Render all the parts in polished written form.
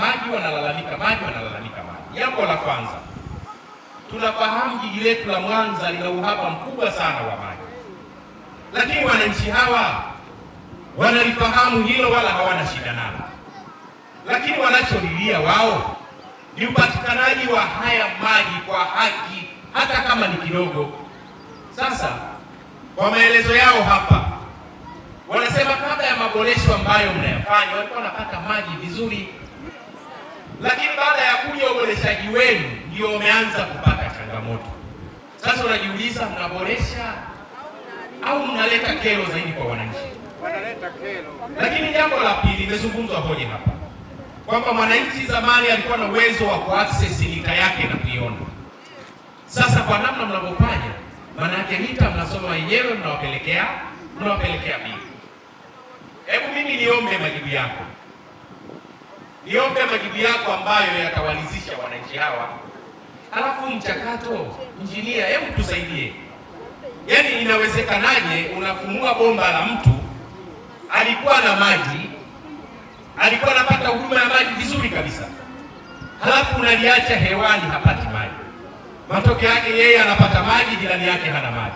maji, wanalalamika maji. Jambo la kwanza, tunafahamu jiji letu la Mwanza lina uhaba mkubwa sana wa maji, lakini wananchi hawa wanalifahamu hilo wala hawana shida nalo, lakini wanacholilia wao ni upatikanaji wa haya maji kwa haki, hata kama ni kidogo. Sasa kwa maelezo yao hapa, wanasema kabla ya maboresho ambayo mnayafanya walikuwa wanapata maji vizuri, lakini baada ya kuja uboreshaji wenu ndio wameanza kupata changamoto. Sasa unajiuliza, mnaboresha au mnaleta kero zaidi kwa wananchi? Wanaleta kero. Lakini jambo la pili, imezungumzwa hoja hapa kwamba mwananchi zamani alikuwa na uwezo wa kuaccess lita yake na kuiona. Sasa kwa namna mnavyofanya, maana yake lita mnasoma wenyewe, mnawapelekea bili. Hebu mimi niombe majibu yako ambayo yatawalizisha wananchi hawa. Halafu mchakato, injinia, hebu tusaidie. Yaani inawezekanaje unafumua bomba la mtu alikuwa na maji, alikuwa anapata huduma ya maji vizuri kabisa, halafu unaliacha hewani hapati maji. Matokeo yake yeye anapata maji, jirani yake hana maji,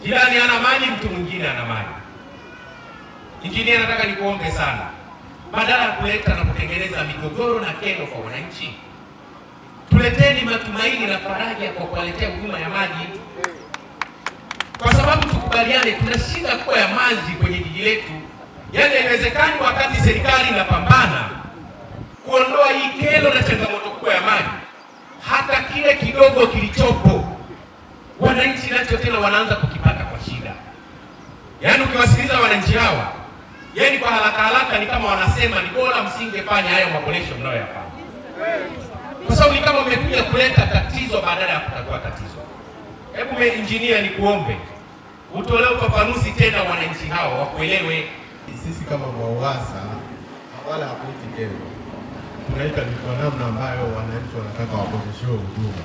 jirani hana maji, mtu mwingine ana maji. Injinia, nataka nikuombe sana, badala ya kuleta na kutengeneza migogoro na kero kwa wananchi, tuleteni matumaini na faraja kwa kuwaletea huduma ya maji. Kwa sababu tukubaliane, tuna shida kubwa ya maji kwenye jiji letu. Yaani haiwezekani wakati serikali inapambana kuondoa hii kero na changamoto kubwa ya maji, hata kile kidogo kilichopo wananchi nacho tena wanaanza kukipata kwa shida. Yaani ukiwasikiliza wananchi hawa, yaani kwa haraka ni kama wanasema ni bora msingefanya hayo maboresho mnayoyafanya, kwa sababu ni kama umekuja kuleta tatizo badala ya kutatua tatizo. Hebu injinia, nikuombe utolee ufafanuzi tena wananchi hao wakuelewe. Sisi kama MWAUWASA wala hakuiti kero, tunaita ni kwa namna ambayo wananchi wanataka waboreshewe huduma,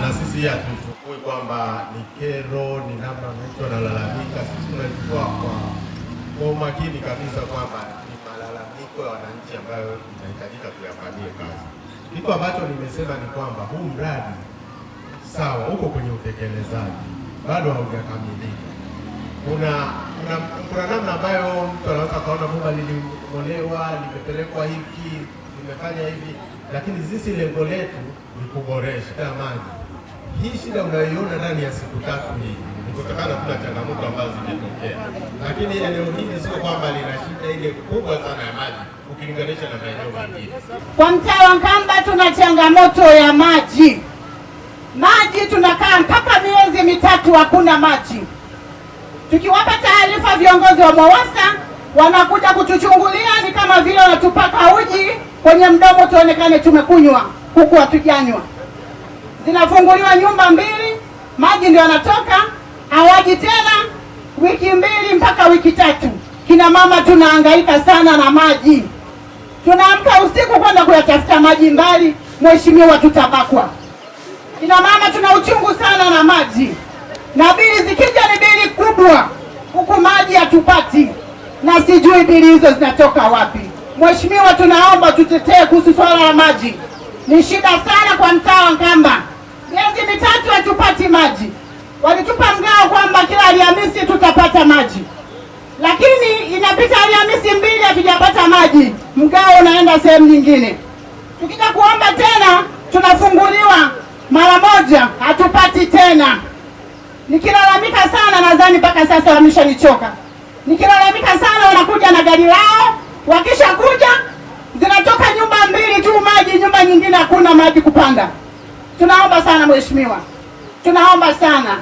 na sisi hatuchukui kwamba ni kero, ni namna wananchi wanalalamika. Sisi tunachukua kwa umakini kabisa kwamba ni malalamiko ya wananchi ambayo inahitajika kuyafanyia kazi. Kitu ambacho nimesema ni kwamba huu mradi sawa, uko kwenye utekelezaji, bado haujakamilika. Kuna namna ambayo mtu anaweza kaona bomba lilimolewa, limepelekwa hiki, limefanya hivi, lakini sisi lengo letu ni kuboresha maji. Hii shida unayoiona ndani ya siku 3 hii ni kutokana na changamoto ambazo zimetokea, lakini eneo hili sio kwamba lina shida ile kubwa sana ya maji ukilinganisha na maeneo mengine. Kwa mtaa wa Nkamba tuna changamoto ya maji. Tunakaa mpaka miezi 3 hakuna maji. Tukiwapa taarifa viongozi wa MWAUWASA wanakuja kutuchungulia, ni kama vile wanatupaka uji kwenye mdomo tuonekane tumekunywa, huku hatujanywa. Zinafunguliwa nyumba 2, maji ndio yanatoka, hawaji tena wiki 2 mpaka wiki 3. Kina mama tunahangaika sana na maji, tunaamka usiku kwenda kuyatafuta maji mbali. Mheshimiwa, tutabakwa. Kina mama tuna uchungu sana na maji, na bili zikija ni bili kubwa, huku maji hatupati, na sijui bili hizo zinatoka wapi. Mheshimiwa, tunaomba tutetee kuhusu swala la maji. Ni shida sana kwa mtaa wa Nkamba, miezi 3 hatupati maji. Walitupa mgao kwamba kila Alhamisi tutapata maji, lakini inapita Alhamisi 2 hatujapata maji, mgao unaenda sehemu nyingine. Tukija kuomba tena tunafunguliwa mara moja, hatupati tena. Nikilalamika sana, nadhani mpaka sasa wameshanichoka. Nikilalamika sana, wanakuja na gari lao, wakisha kuja zinatoka nyumba 2 tu maji, nyumba nyingine hakuna maji kupanda. Tunaomba sana mheshimiwa, tunaomba sana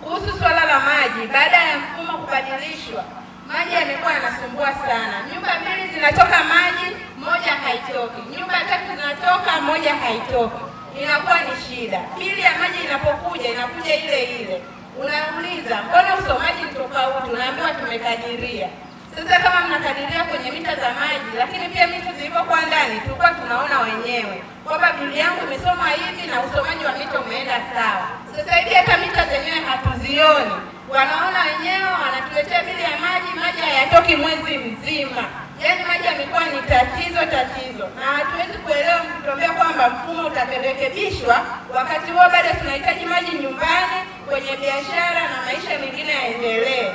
kuhusu swala la maji. Baada ya mfumo kubadilishwa, maji yamekuwa yanasumbua sana. Nyumba 2 zinatoka maji, 1 haitoki. Nyumba 3 zinatoka, 1 haitoki. Inakuwa ni shida. Pili ya maji inapokuja, inakuja ile ile. Unauliza, mbona usomaji ni tofauti? Unaambiwa tumekadiria. Sasa kama mnakadiria kwenye mita za maji, lakini pia mita zilizokuwa ndani tulikuwa tunaona wenyewe kwamba bili yangu imesoma hivi na usomaji wa mita umeenda sawa. Sasa hivi hata mita zenyewe hatuzioni. Wanaona wenyewe, wanatuletea bili ya maji, maji hayatoki mwezi mzima. Yaani maji yamekuwa ni tatizo. kwamba mfumo utarekebishwa. Wakati huo bado tunahitaji maji nyumbani, kwenye biashara na maisha mengine yaendelee.